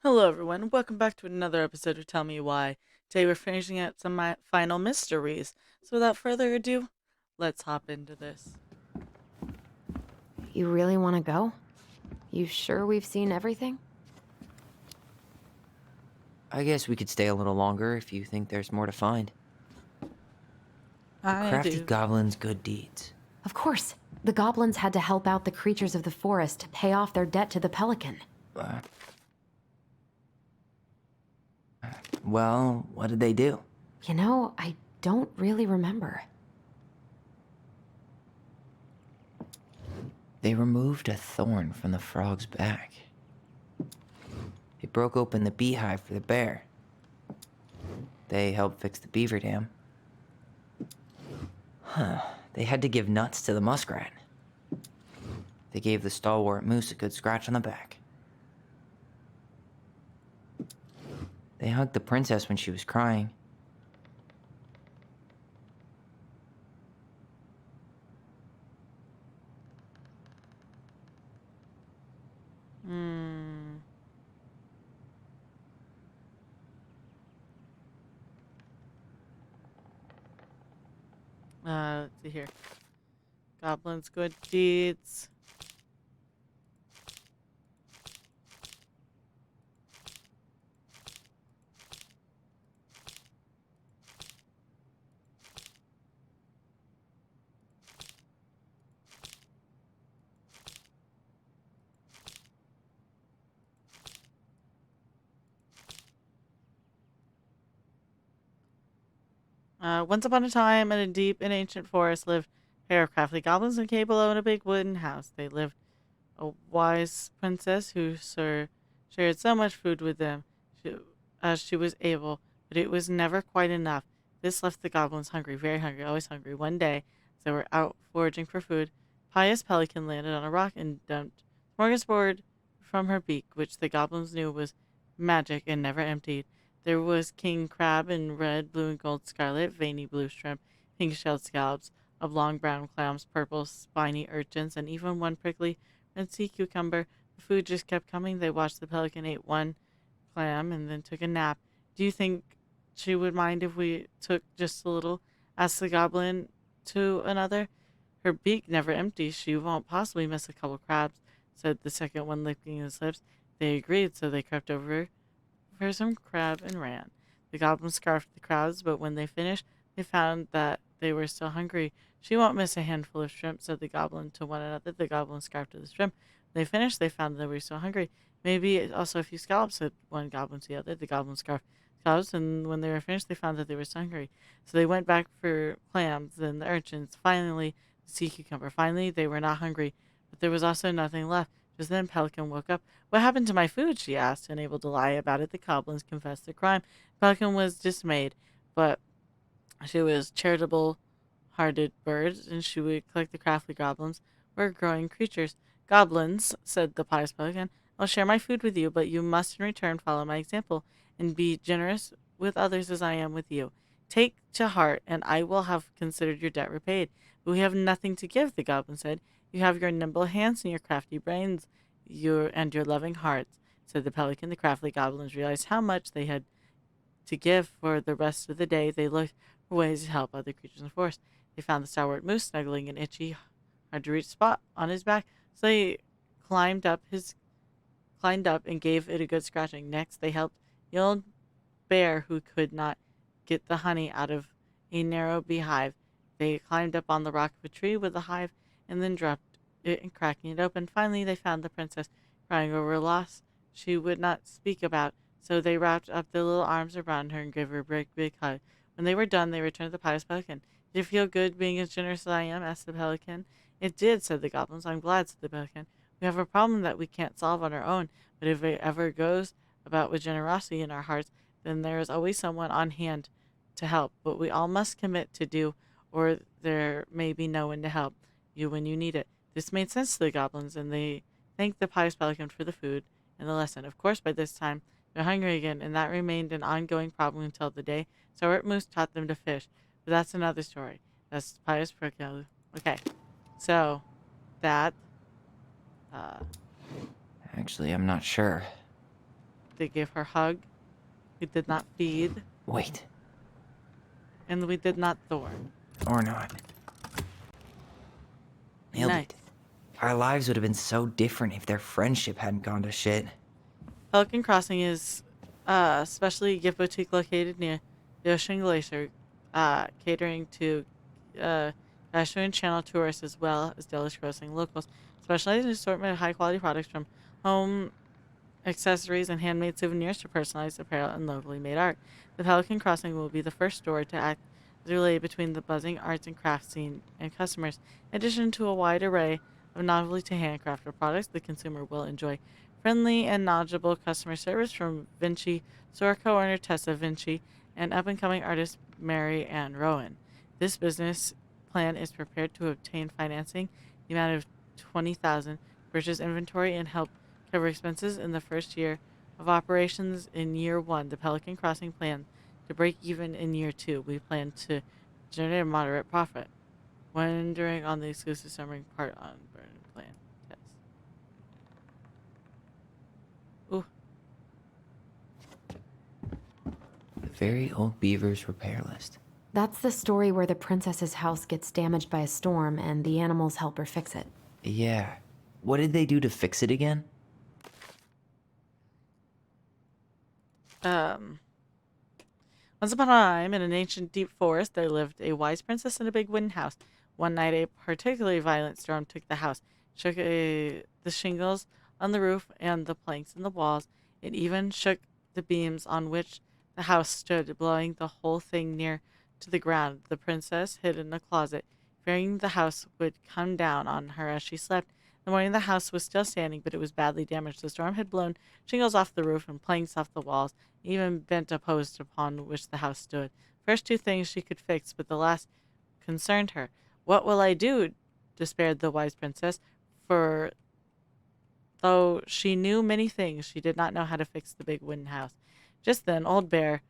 Hello, everyone. Welcome back to another episode of Tell Me Why. Today we're finishing out some final mysteries. So, without further ado, let's hop into this. You really want to go? You sure we've seen everything? I guess we could stay a little longer if you think there's more to find. The I crafty do. goblin's good deeds. Of course. The goblins had to help out the creatures of the forest to pay off their debt to the pelican. Uh, well, what did they do? You know, I don't really remember. They removed a thorn from the frog's back. They broke open the beehive for the bear. They helped fix the beaver dam. They had to give nuts to the muskrat. They gave the stalwart moose a good scratch on the back. They hugged the princess when she was crying. Hmm. Let's see here. Goblins' good deeds. Once upon a time, in a deep and ancient forest, lived a pair of crafty goblins and cave below in a big wooden house. They lived a wise princess who shared so much food with them she, as she was able, but it was never quite enough. This left the goblins hungry, very hungry, always hungry. One day, as they were out foraging for food, Pious Pelican landed on a rock and dumped smorgasbord from her beak, which the goblins knew was magic and never emptied. There was king crab in red, blue, and gold scarlet, veiny blue shrimp, pink-shelled scallops, oblong brown clams, purple spiny urchins, and even one prickly and sea cucumber. The food just kept coming. They watched the pelican eat one clam and then took a nap. Do you think she would mind if we took just a little? Asked the goblin to another. Her beak never empties. She won't possibly miss a couple crabs, said the second one, licking his lips. They agreed, so they crept over for some crab and ran. The goblin scarfed the crabs, but when they finished, they found that they were still hungry. She won't miss a handful of shrimp, said the goblin to one another. The goblin scarfed the shrimp. When they finished, they found they were still hungry. Maybe also a few scallops, said one goblin to the other. The goblin scarfed scallops, and when they were finished, they found that they were still hungry. So they went back for clams, then the urchins, finally the sea cucumber. Finally, they were not hungry, but there was also nothing left. Just then, Pelican woke up. "What happened to my food?" she asked. Unable to lie about it, the goblins confessed their crime. Pelican was dismayed, but she was charitable hearted bird, and she would collect the crafty goblins were growing creatures. "Goblins," said the pious Pelican, "I'll share my food with you, but you must in return follow my example and be generous with others as I am with you. Take to heart, and I will have considered your debt repaid." "But we have nothing to give," the goblin said. "You have your nimble hands and your crafty brains, your loving hearts," said the pelican. The crafty goblins realized how much they had to give. For the rest of the day, they looked for ways to help other creatures in the forest. They found the stalwart moose snuggling an itchy, hard-to-reach spot on his back, so they climbed up his climbed up and gave it a good scratching. Next, they helped the old bear who could not get the honey out of a narrow beehive. They climbed up on the rock of a tree with the hive and then dropped it and cracking it open. Finally, they found the princess crying over a loss she would not speak about, so they wrapped up their little arms around her and gave her a big, big hug. When they were done, they returned to the pious pelican. "Did it feel good being as generous as I am?" asked the pelican. "It did," said the goblins. "I'm glad," said the pelican. "We have a problem that we can't solve on our own, but if it ever goes about with generosity in our hearts, then there is always someone on hand to help. But we all must commit to do, or there may be no one to help you when you need it." This made sense to the goblins, and they thanked the pious pelican for the food and the lesson. Of course, by this time, they're hungry again, and that remained an ongoing problem until the day Sowert Moose taught them to fish. But that's another story. That's pious pelican. Okay, so that, uh, Actually, I'm not sure. They gave her a hug. We did not feed, Wait, and we did not thorn. or not. Nailed Nice. it. Our lives would have been so different if their friendship hadn't gone to shit. Pelican Crossing is a specialty gift boutique located near the Ocean Glacier, catering to Gashuan Channel tourists as well as Delish Crossing locals. Specialized in assortment of high-quality products from home accessories and handmade souvenirs to personalized apparel and locally made art. The Pelican Crossing will be the first store to act as a relay between the buzzing arts and crafts scene and customers. In addition to a wide array of novelty to handcrafted products, the consumer will enjoy friendly and knowledgeable customer service from Vinci store co-owner Tessa Vinci and up-and-coming artist Mary Ann Rowan. This business plan is prepared to obtain financing the amount of $20,000, purchase inventory, and help cover expenses in the first year of operations. In year 1, the Pelican Crossing plans to break even in year 2. We plan to generate a moderate profit. When during on the exclusive summary part on burn plan test. Ooh, The very old beaver's repair list. That's the story where the princess's house gets damaged by a storm and the animals help her fix it. Yeah. What did they do to fix it again? Once upon a time, in an ancient deep forest, there lived a wise princess in a big wooden house. One night, a particularly violent storm took the house, shook the shingles on the roof and the planks in the walls. It even shook the beams on which the house stood, blowing the whole thing near to the ground. The princess hid in a closet, fearing the house would come down on her as she slept. In the morning, the house was still standing, but it was badly damaged. The storm had blown shingles off the roof and planks off the walls, even bent a post upon which the house stood. First 2 things she could fix, but the last concerned her. What will I do? Despaired the wise princess, for though she knew many things, she did not know how to fix the big wooden house. Just then, Old Bear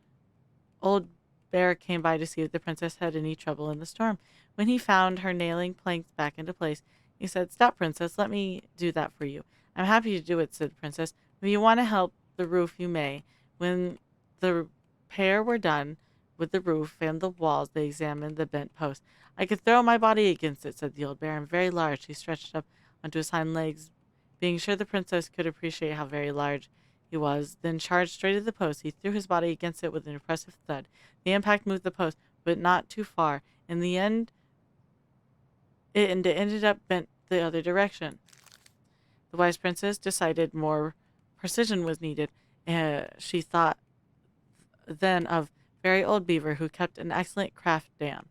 came by to see if the princess had any trouble in the storm. When he found her nailing planks back into place, he said, "Stop, princess, let me do that for you." "I'm happy to do it," said the princess. "If you want to help the roof, you may." When the pair were done with the roof and the walls, they examined the bent post. "I could throw my body against it," said the old bear, "and very large." He stretched up onto his hind legs, being sure the princess could appreciate how very large he was, then charged straight at the post. He threw his body against it with an impressive thud. The impact moved the post, but not too far. In the end, it ended up bent the other direction. The wise princess decided more precision was needed. She thought then of very old beaver who kept an excellent crafted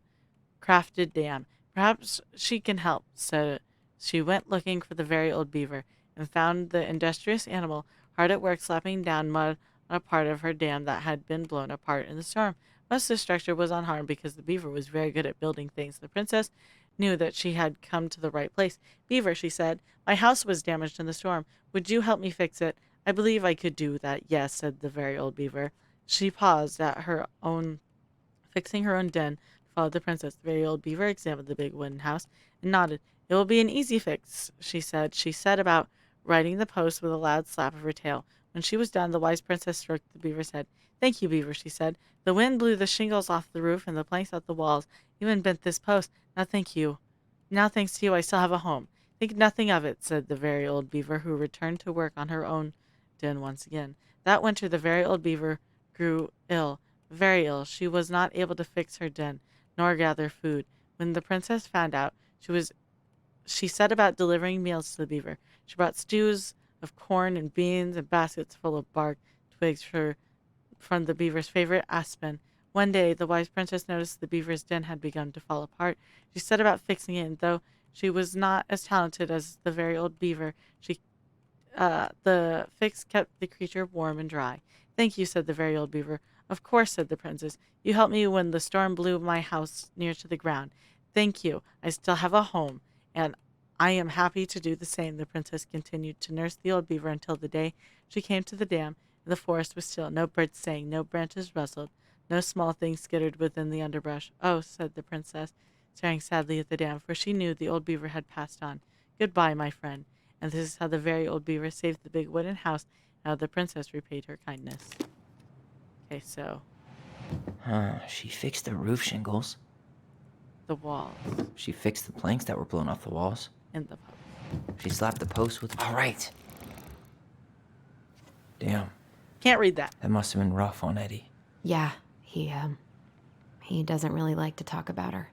dam. "Perhaps she can help." So she went looking for the very old beaver and found the industrious animal hard at work slapping down mud on a part of her dam that had been blown apart in the storm. Most of the structure was unharmed because the beaver was very good at building things. The princess knew that she had come to the right place. "Beaver," she said, "my house was damaged in the storm. Would you help me fix it?" "I believe I could do that, yes," said the very old beaver. She paused at her own, fixing her own den, followed the princess. The very old beaver examined the big wooden house and nodded. "It will be an easy fix," she said. She set about righting the post with a loud slap of her tail. When she was done, the wise princess stroked the beaver's head. "Thank you, beaver," she said. "The wind blew the shingles off the roof and the planks off the walls, even bent this post. Now thanks to you, I still have a home." "Think nothing of it," said the very old beaver, who returned to work on her own den once again. That winter, the very old beaver grew ill, very ill. She was not able to fix her den, nor gather food. When the princess found out, she set about delivering meals to the beaver. She brought stews of corn and beans and baskets full of bark twigs from the beaver's favorite aspen. One day, the wise princess noticed the beaver's den had begun to fall apart. She set about fixing it, and though she was not as talented as the very old beaver, the fix kept the creature warm and dry. "Thank you," said the very old beaver. "Of course," said the princess. "You helped me when the storm blew my house near to the ground. Thank you. I still have a home, and I am happy to do the same." The princess continued to nurse the old beaver until the day she came to the dam, and the forest was still. No birds sang, no branches rustled, no small things skittered within the underbrush. "Oh," said the princess, staring sadly at the dam, for she knew the old beaver had passed on. "Goodbye, my friend." And this is how the very old beaver saved the big wooden house how the princess repaid her kindness. Okay, so She fixed the roof shingles. the walls She fixed the planks that were blown off the walls. in the pub. She slapped the post with. All right. Damn, Can't read that. that must have been rough on Eddie. Yeah, he doesn't really like to talk about her.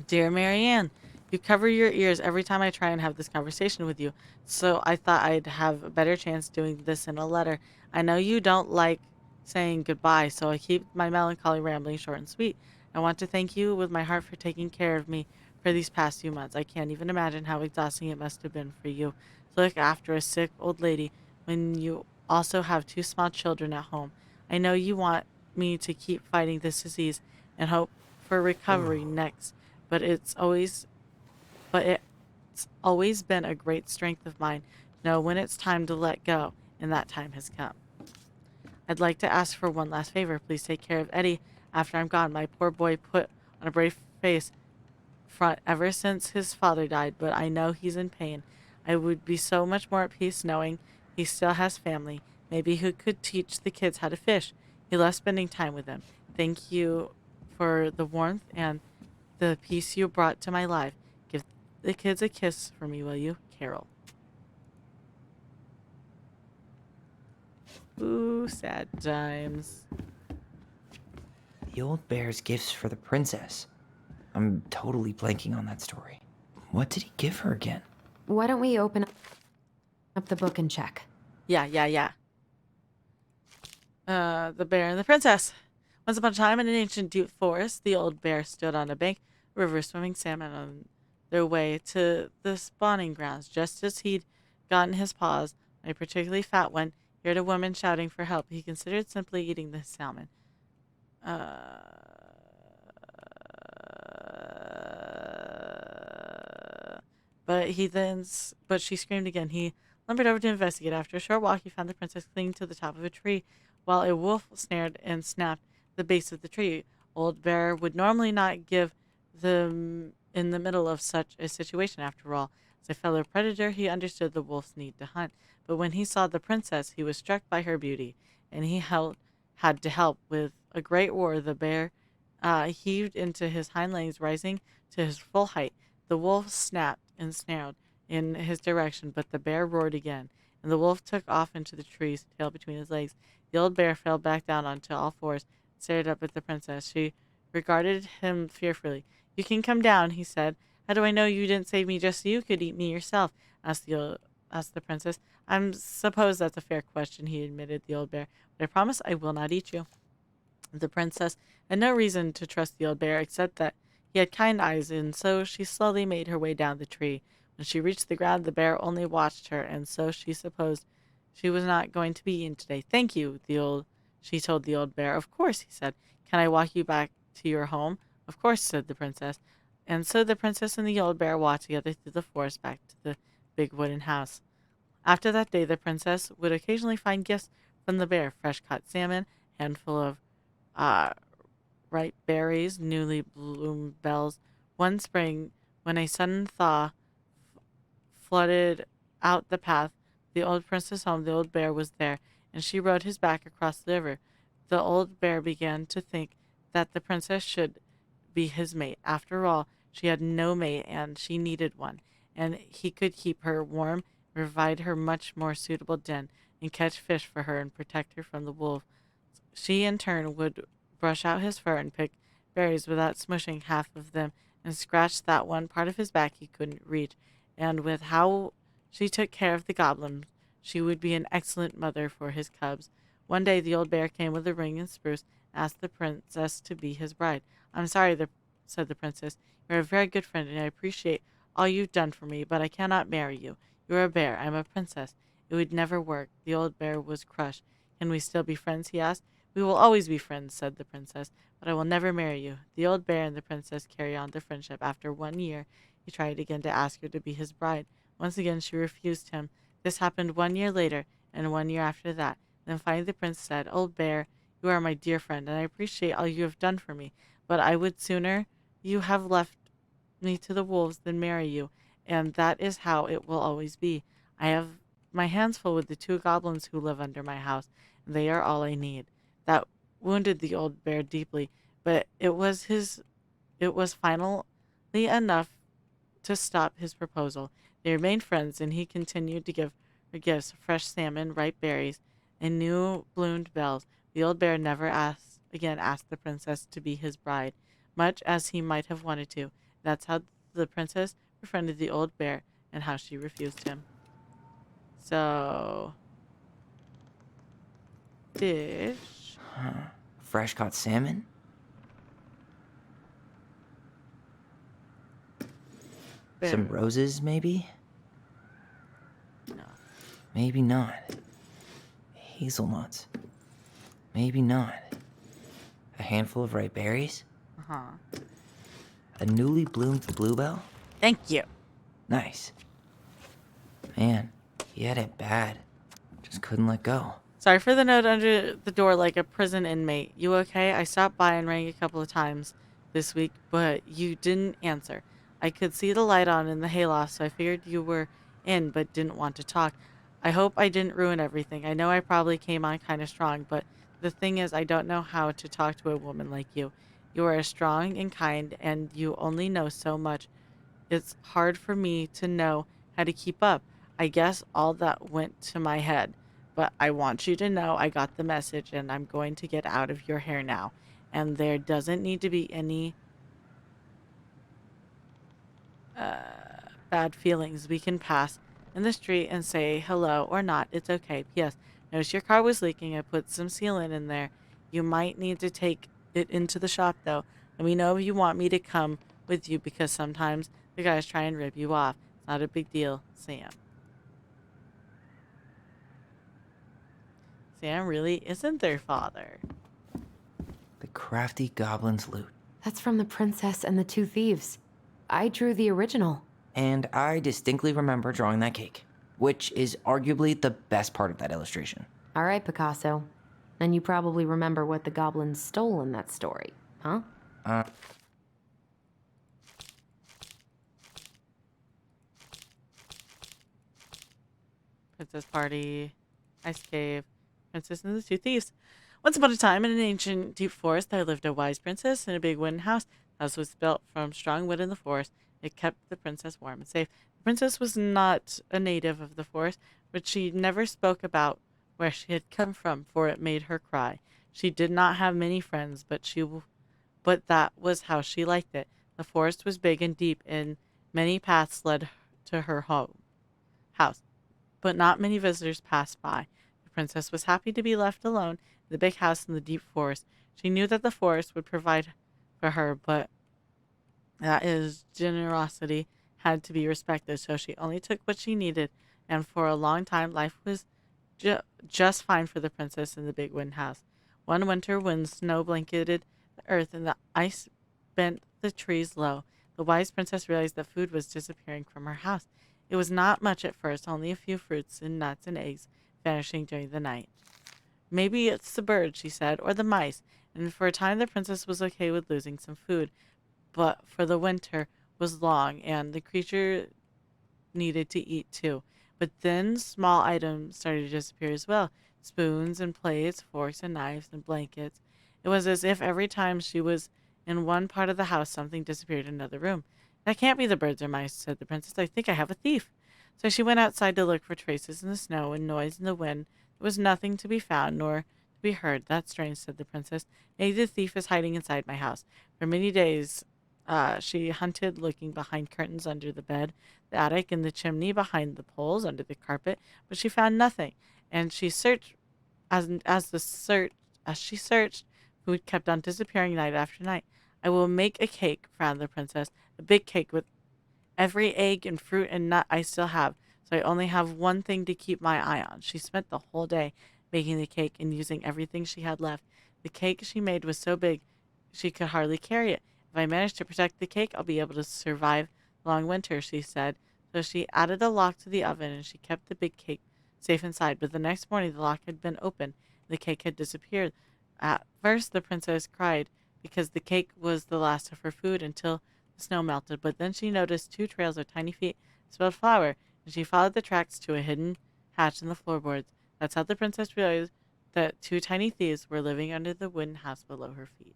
Dear Marianne, you cover your ears every time I try and have this conversation with you, so I thought I'd have a better chance doing this in a letter. I know you don't like saying goodbye, so I keep my melancholy rambling short and sweet. I want to thank you with my heart for taking care of me for these past few months. I can't even imagine how exhausting it must have been for you to look after a sick old lady when you also have two small children at home. I know you want me to keep fighting this disease and hope for recovery next, but it's always been a great strength of mine to know when it's time to let go, and that time has come. I'd like to ask for one last favor. Please take care of Eddie after I'm gone. My poor boy put on a brave face front ever since his father died, but I know he's in pain. I would be so much more at peace knowing he still has family. Maybe he could teach the kids how to fish. He loves spending time with them. Thank you for the warmth and the peace you brought to my life. Give the kids a kiss for me, will you? Carol. Ooh, sad times. The old bear's gifts for the princess. I'm totally blanking on that story. What did he give her again? Why don't we open up the book and check? Yeah. The bear and the princess. Once upon a time in an ancient deep forest, the old bear stood on a bank, river swimming salmon on their way to the spawning grounds. Just as he'd gotten his paws on a particularly fat one, he heard a woman shouting for help. He considered simply eating the salmon. But she screamed again. He lumbered over to investigate. After a short walk, he found the princess clinging to the top of a tree, while a wolf snared and snapped the base of the tree. Old Bear would normally not give them in the middle of such a situation. After all, as a fellow predator, he understood the wolf's need to hunt. But when he saw the princess, he was struck by her beauty, and he had to help. With a great roar, the bear heaved into his hind legs, rising to his full height. The wolf snapped and snarled in his direction, but the bear roared again, and the wolf took off into the trees, tail between his legs. The old bear fell back down onto all fours and stared up at the princess. She regarded him fearfully. "You can come down," he said. "How do I know you didn't save me just so you could eat me yourself?" asked the princess. "I suppose that's a fair question," he admitted the old bear, "but I promise I will not eat you." The princess had no reason to trust the old bear except that he had kind eyes, and so she slowly made her way down the tree. When she reached the ground, the bear only watched her, and so she supposed she was not going to be eaten today. "Thank you," she told the old bear. "Of course," he said. "Can I walk you back to your home?" "Of course," said the princess. And so the princess and the old bear walked together through the forest back to the big wooden house. After that day, the princess would occasionally find gifts from the bear: fresh caught salmon, a handful of ripe berries, newly bloomed bells. One spring, when a sudden thaw flooded out the path the old princess home, the old bear was there, and she rode his back across the river. The old bear began to think that the princess should be his mate. After all, she had no mate, and she needed one, and he could keep her warm, provide her much more suitable den, and catch fish for her and protect her from the wolves. She, in turn, would brush out his fur and pick berries without smushing half of them, and scratch that one part of his back he couldn't reach. And with how she took care of the goblin, she would be an excellent mother for his cubs. One day the old bear came with a ring and spruce and asked the princess to be his bride. "I'm sorry," said the princess. "You're a very good friend, and I appreciate all you've done for me, but I cannot marry you. You're a bear. I'm a princess. It would never work." The old bear was crushed. "Can we still be friends?" he asked. "We will always be friends," said the princess, "but I will never marry you." The old bear and the princess carried on their friendship. After 1 year, he tried again to ask her to be his bride. Once again, she refused him. This happened 1 year later, and 1 year after that. Then finally the prince said, "Old bear, you are my dear friend, and I appreciate all you have done for me, but I would sooner you have left me to the wolves than marry you, and that is how it will always be. I have my hands full with the 2 goblins who live under my house, and they are all I need. That wounded the old bear deeply, but it was finally enough to stop his proposal. They remained friends, and he continued to give her gifts: fresh salmon, ripe berries, and new bloomed bells. The old bear never asked the princess to be his bride, much as he might have wanted to. That's how the princess befriended the old bear, and how she refused him. So, fish. Fresh caught salmon? Some Bear. roses, maybe? No. Maybe not. Hazelnuts? Maybe not. A handful of ripe berries? Uh-huh. A newly bloomed bluebell? Thank you. Nice. Man, he had it bad. Just couldn't let go. Sorry for the note under the door like a prison inmate. You okay? I stopped by and rang a couple of times this week, but you didn't answer. I could see the light on in the hayloft, so I figured you were in but didn't want to talk. I hope I didn't ruin everything. I know I probably came on kind of strong, but the thing is, I don't know how to talk to a woman like you. You are strong and kind, and you only know so much. It's hard for me to know how to keep up. I guess all that went to my head. But I want you to know I got the message, and I'm going to get out of your hair now. And there doesn't need to be any bad feelings. We can pass in the street and say hello or not. It's okay. P.S. Notice your car was leaking. I put some sealant in there. You might need to take it into the shop, though. Let me know if you want me to come with you, because sometimes the guys try and rip you off. It's not a big deal, Sam. Sam really isn't their father. The crafty goblin's loot. That's from The Princess and the Two Thieves. I drew the original. And I distinctly remember drawing that cake, which is arguably the best part of that illustration. All right, Picasso. Then you probably remember what the goblins stole in that story, huh? Princess Party, Ice Cave, Princess and the Two Thieves. Once upon a time, in an ancient deep forest, there lived a wise princess in a big wooden house. The house was built from strong wood in the forest. It kept the princess warm and safe. The princess was not a native of the forest, but she never spoke about where she had come from, for it made her cry. She did not have many friends, but that was how she liked it. The forest was big and deep, and many paths led to her house, but not many visitors passed by. The princess was happy to be left alone in the big house in the deep forest. She knew that the forest would provide for her, but that is generosity had to be respected, so she only took what she needed, and for a long time life was just fine for the princess in the big wooden house. One winter, when snow blanketed the earth and the ice bent the trees low, the wise princess realized that food was disappearing from her house. It was not much at first, only a few fruits and nuts and eggs vanishing during the night. Maybe it's the birds, she said, or the mice, and for a time the princess was okay with losing some food, but for the winter was long, and the creature needed to eat too. But then small items started to disappear as well: spoons and plates, forks and knives and blankets. It was as if every time she was in one part of the house, something disappeared in another room. That can't be the birds or mice, said the princess. I think I have a thief. So she went outside to look for traces in the snow and noise in the wind. There was nothing to be found, nor to be heard. That's strange, said the princess. Maybe the thief is hiding inside my house. For many days she hunted, looking behind curtains, under the bed, the attic, in the chimney, behind the poles, under the carpet, but she found nothing. And she searched as she searched, food kept on disappearing night after night. I will make a cake, frowned the princess, a big cake with every egg and fruit and nut I still have, so I only have one thing to keep my eye on. She spent the whole day making the cake and using everything she had left. The cake she made was so big she could hardly carry it. If I manage to protect the cake, I'll be able to survive the long winter, she said. So she added a lock to the oven, and she kept the big cake safe inside. But the next morning the lock had been opened, and the cake had disappeared. At first the princess cried, because the cake was the last of her food until the snow melted. But then she noticed 2 trails of tiny feet spelled flour, and she followed the tracks to a hidden hatched in the floorboards. That's how the princess realized that two tiny thieves were living under the wooden house below her feet.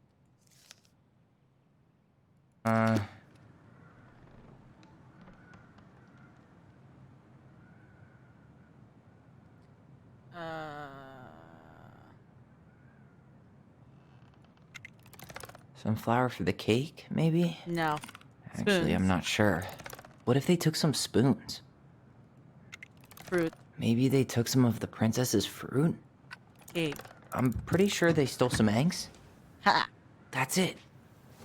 Some flour for the cake, maybe? No. Actually, I'm Spoons. not sure. What if they took some spoons? Fruit. Maybe they took some of the princess's fruit? Cake. I'm pretty sure they stole some eggs. Ha! That's it.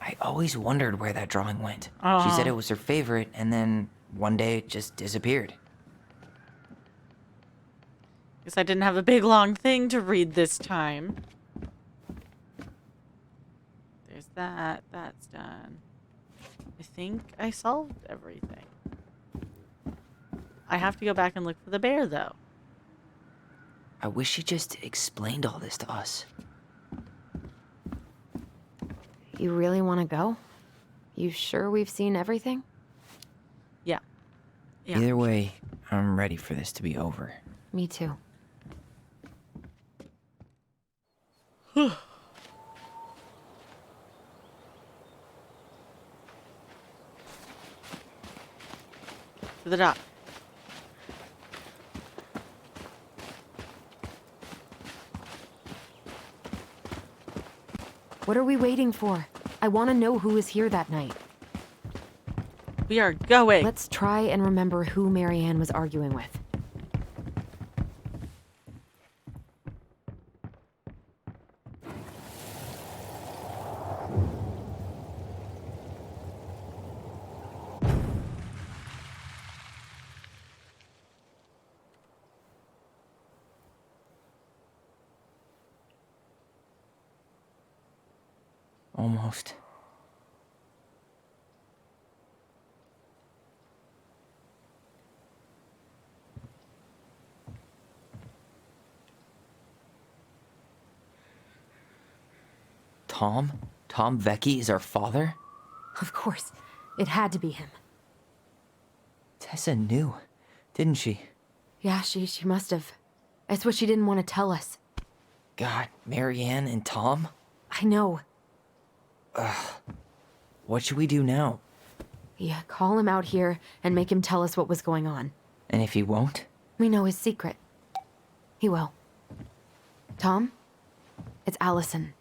I always wondered where that drawing went. She Oh. said it was her favorite, and then one day it just disappeared. Guess I didn't have a big long thing to read this time. There's that. That's done. I think I solved everything. I have to go back and look for the bear, though. I wish she just explained all this to us. You really want to go? You sure we've seen everything? Yeah. Yeah. Either way, I'm ready for this to be over. Me too. To the dock. What are we waiting for? I want to know who was here that night. We are going. Let's try and remember who Marianne was arguing with. Almost. Tom? Tom Vecchi is our father? Of course. It had to be him. Tessa knew, didn't she? Yeah, she must have. It's what she didn't want to tell us. God, Marianne and Tom? I know. What should we do now? Yeah, call him out here and make him tell us what was going on. And if he won't? We know his secret. He will. Tom? It's Allison.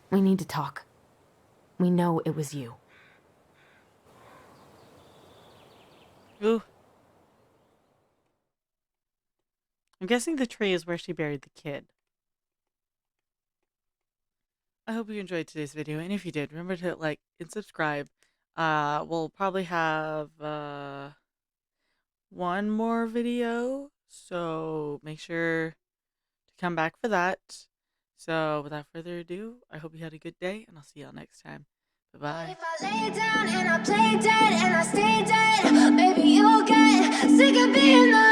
We need to talk. We know it was you. Ooh. I'm guessing the tree is where she buried the kid. I hope you enjoyed today's video, and if you did, remember to hit like and subscribe. We'll probably have one more video, so make sure to come back for that. So without further ado, I hope you had a good day, and I'll see y'all next time. Bye-bye. If I lay down and I play dead and I stay dead, maybe you'll get sick of being the